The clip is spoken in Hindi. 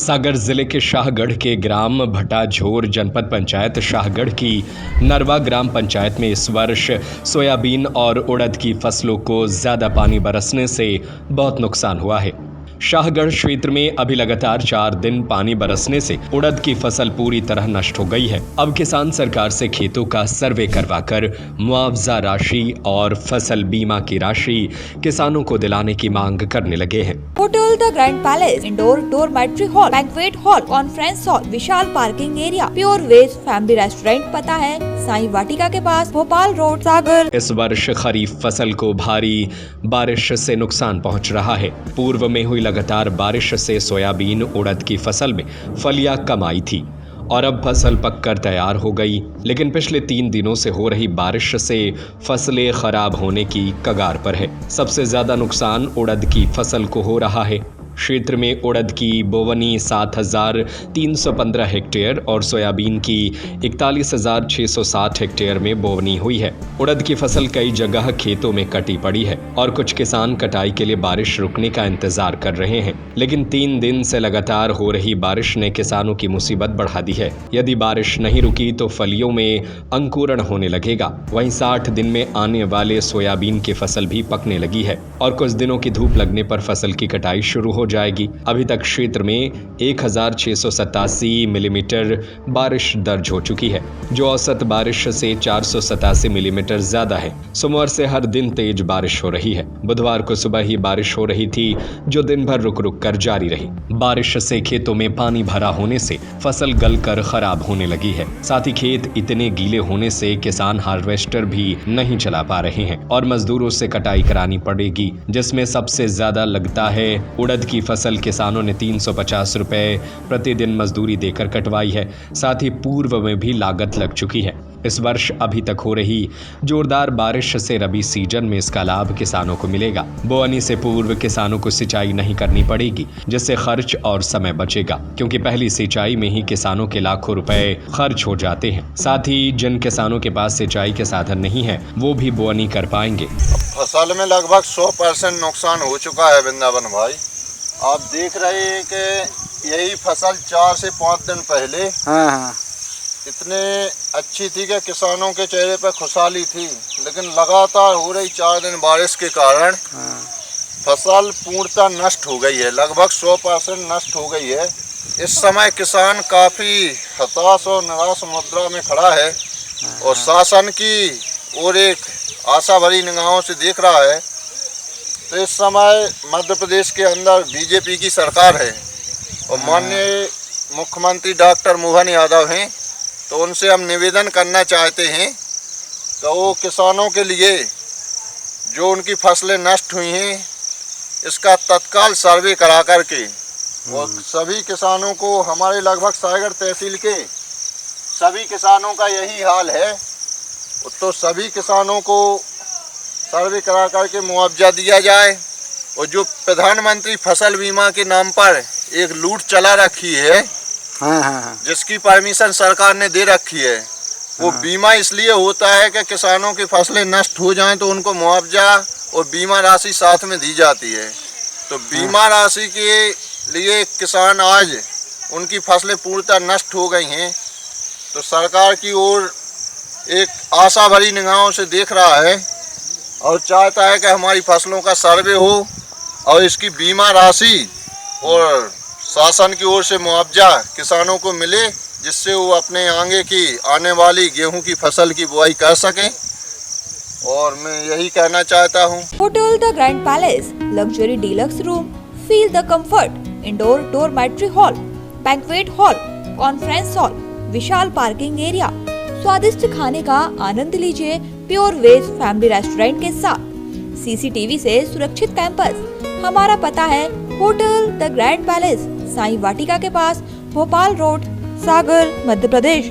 सागर जिले के शाहगढ़ के ग्राम भटाझोर जनपद पंचायत शाहगढ़ की नरवा ग्राम पंचायत में इस वर्ष सोयाबीन और उड़द की फसलों को ज्यादा पानी बरसने से बहुत नुकसान हुआ है। शाहगढ़ क्षेत्र में अभी लगातार 4 दिन पानी बरसने से उड़द की फसल पूरी तरह नष्ट हो गई है। अब किसान सरकार से खेतों का सर्वे करवाकर मुआवजा राशि और फसल बीमा की राशि किसानों को दिलाने की मांग करने लगे हैं। Hotel the grand palace, indoor dormitory hall, banquet hall, conference hall, विशाल parking area, pure veg family restaurant, पता है साईं वाटिका के पास, भोपाल रोड, सागर। इस वर्ष खरीफ फसल को भारी बारिश से नुकसान पहुंच रहा है। पूर्व में हुई लगातार बारिश से सोयाबीन उड़द की फसल में फलियां कम आई थी और अब फसल पककर तैयार हो गई, लेकिन पिछले 3 दिनों से हो रही बारिश से फसलें खराब होने की कगार पर है। सबसे ज्यादा नुकसान उड़द की फसल को हो रहा है। क्षेत्र में उड़द की बोवनी 7,315 हेक्टेयर और सोयाबीन की 41,660 हेक्टेयर में बोवनी हुई है। उड़द की फसल कई जगह खेतों में कटी पड़ी है और कुछ किसान कटाई के लिए बारिश रुकने का इंतजार कर रहे हैं, लेकिन 3 दिन से लगातार हो रही बारिश ने किसानों की मुसीबत बढ़ा दी है। यदि बारिश नहीं रुकी तो फलियों में अंकुरण होने लगेगा। वहीं 60 दिन में आने वाले सोयाबीन की फसल भी पकने लगी है और कुछ दिनों की धूप लगने पर फसल की कटाई शुरू हो जाएगी। अभी तक क्षेत्र में 1,687 मिलीमीटर बारिश दर्ज हो चुकी है, जो औसत बारिश से 487 मिलीमीटर ज्यादा है। सोमवार से हर दिन तेज बारिश हो रही है। बुधवार को सुबह ही बारिश हो रही थी, जो दिन भर रुक रुक कर जारी रही। बारिश से खेतों में पानी भरा होने से फसल गलकर खराब होने लगी है। साथ ही खेत इतने गीले होने से किसान हार्वेस्टर भी नहीं चला पा रहे हैं और मजदूरों से कटाई करानी पड़ेगी, जिसमें सबसे ज्यादा लगता है उड़द की फसल। किसानों ने 350 रुपए प्रतिदिन मजदूरी देकर कटवाई है। साथ ही पूर्व में भी लागत लग चुकी है। इस वर्ष अभी तक हो रही जोरदार बारिश से रबी सीजन में इसका लाभ किसानों को मिलेगा। बोवनी से पूर्व किसानों को सिंचाई नहीं करनी पड़ेगी, जिससे खर्च और समय बचेगा, क्योंकि पहली सिंचाई में ही किसानों के लाखों रुपए खर्च हो जाते हैं। साथ ही जिन किसानों के पास सिंचाई के साधन नहीं है, वो भी बोवनी कर पाएंगे। फसल में लगभग 100% नुकसान हो चुका है वृंदावन भाई। आप देख रहे हैं कि यही फसल 4 से 5 दिन पहले इतने अच्छी थी कि किसानों के चेहरे पर खुशहाली थी, लेकिन लगातार हो रही 4 दिन बारिश के कारण फसल पूर्णतः नष्ट हो गई है। लगभग 100% नष्ट हो गई है। इस समय किसान काफ़ी हताश और निराश मुद्रा में खड़ा है और शासन की ओर एक आशा भरी निगाहों से देख रहा है। तो इस समय मध्य प्रदेश के अंदर बीजेपी की सरकार है और माननीय मुख्यमंत्री डॉक्टर मोहन यादव हैं, तो उनसे हम निवेदन करना चाहते हैं कि वो किसानों के लिए जो उनकी फसलें नष्ट हुई हैं, इसका तत्काल सर्वे करा करके और सभी किसानों को, हमारे लगभग सागर तहसील के सभी किसानों का यही हाल है, तो सभी किसानों को सर्वे करा करके मुआवजा दिया जाए। और जो प्रधानमंत्री फसल बीमा के नाम पर एक लूट चला रखी है, जिसकी परमिशन सरकार ने दे रखी है, वो बीमा इसलिए होता है कि किसानों की फसलें नष्ट हो जाएं तो उनको मुआवजा और बीमा राशि साथ में दी जाती है। तो बीमा राशि के लिए किसान आज उनकी फसलें पूर्णतः नष्ट हो गई हैं, तो सरकार की ओर एक आशा भरी निगाहों से देख रहा है और चाहता है कि हमारी फसलों का सर्वे हो और इसकी बीमा राशि और शासन की ओर से मुआवजा किसानों को मिले, जिससे वो अपने आगे की आने वाली गेहूं की फसल की बुआई कर सकें। और मैं यही कहना चाहता हूँ। Hotel the grand palace, luxury deluxe room, feel the comfort, indoor dormitory hall, banquet hall, conference hall, विशाल पार्किंग एरिया, स्वादिष्ट खाने का आनंद लीजिए प्योर वेज फैमिली रेस्टोरेंट के साथ, CCTV से सुरक्षित कैंपस। हमारा पता है hotel the grand palace, Sai Vatika के पास, भोपाल रोड, सागर, मध्य प्रदेश।